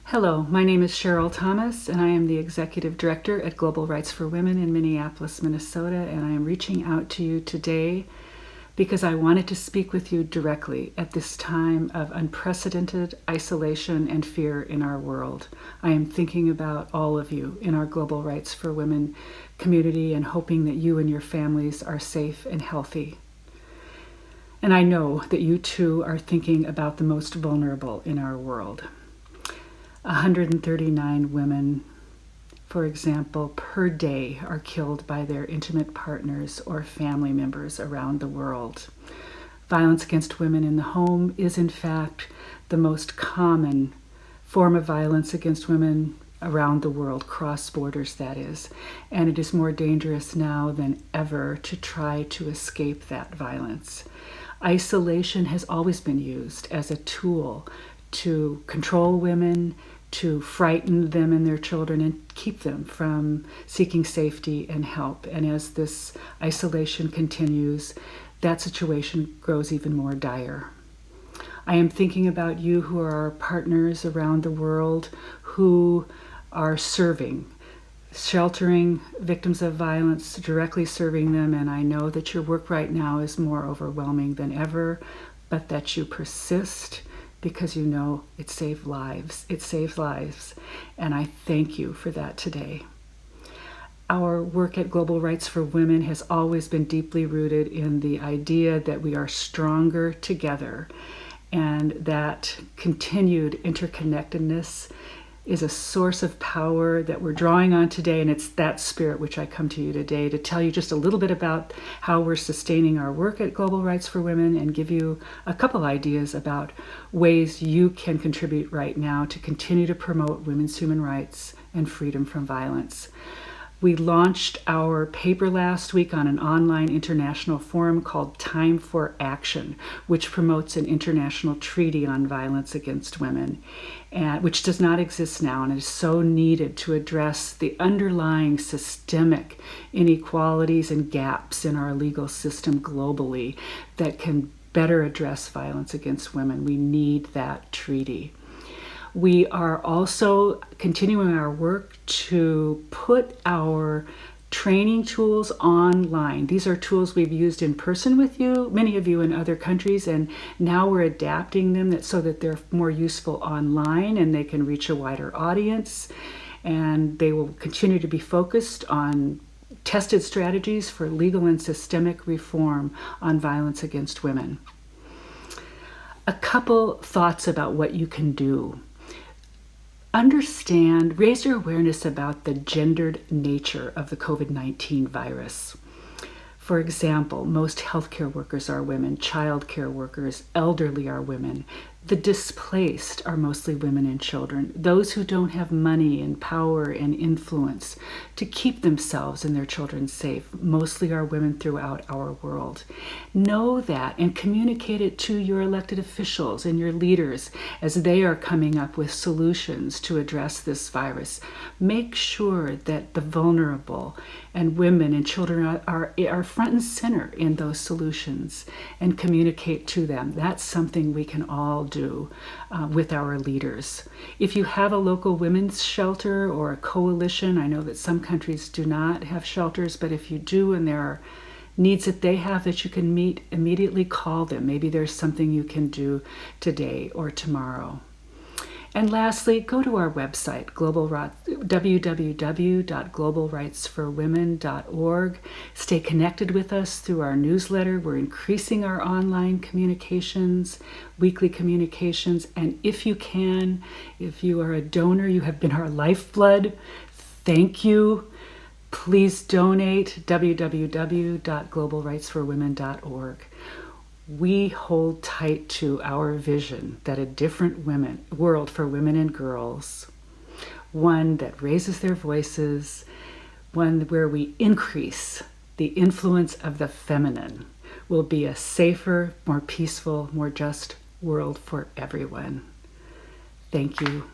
Hello, my name is Cheryl Thomas, and I am the Executive Director at Global Rights for Women in Minneapolis, Minnesota, and I am reaching out to you today because I wanted to speak with you directly at this time of unprecedented isolation and fear in our world. I am thinking about all of you in our Global Rights for Women community and hoping that you and your families are safe and healthy. And I know that you too are thinking about the most vulnerable in our world. 139 women, for example, per day are killed by their intimate partners or family members around the world. Violence against women in the home is, in fact, the most common form of violence against women around the world, cross borders, that is. And it is more dangerous now than ever to try to escape that violence. Isolation has always been used as a tool to control women, to frighten them and their children, and keep them from seeking safety and help. And as this isolation continues, that situation grows even more dire. I am thinking about you who are our partners around the world who are serving, sheltering victims of violence, directly serving them, and I know that your work right now is more overwhelming than ever, but that you persist because you know it saves lives. It saves lives, and I thank you for that today. Our work at Global Rights for Women has always been deeply rooted in the idea that we are stronger together, and that continued interconnectedness is a source of power that we're drawing on today, and it's that spirit which I come to you today to tell you just a little bit about how we're sustaining our work at Global Rights for Women and give you a couple ideas about ways you can contribute right now to continue to promote women's human rights and freedom from violence. We launched our paper last week on an online international forum called Time for Action, which promotes an international treaty on violence against women, which does not exist now and is so needed to address the underlying systemic inequalities and gaps in our legal system globally that can better address violence against women. We need that treaty. We are also continuing our work to put our training tools online. These are tools we've used in person with you, many of you in other countries, and now we're adapting them so that they're more useful online and they can reach a wider audience. And they will continue to be focused on tested strategies for legal and systemic reform on violence against women. A couple thoughts about what you can do. Understand, raise your awareness about the gendered nature of the COVID-19 virus. For example, most healthcare workers are women, childcare workers, elderly are women. The displaced are mostly women and children. Those who don't have money and power and influence to keep themselves and their children safe mostly are women throughout our world. Know that and communicate it to your elected officials and your leaders as they are coming up with solutions to address this virus. Make sure that the vulnerable and women and children are front and center in those solutions and communicate to them. That's something we can all do with our leaders. If you have a local women's shelter or a coalition, I know that some countries do not have shelters, but if you do and there are needs that they have that you can meet, immediately call them. Maybe there's something you can do today or tomorrow. And lastly, go to our website, www.globalrightsforwomen.org. Stay connected with us through our newsletter. We're increasing our online communications, weekly communications. And if you can, if you are a donor, you have been our lifeblood. Thank you. Please donate, www.globalrightsforwomen.org. We hold tight to our vision that a different world for women and girls, one that raises their voices, one where we increase the influence of the feminine, will be a safer, more peaceful, more just world for everyone. Thank you.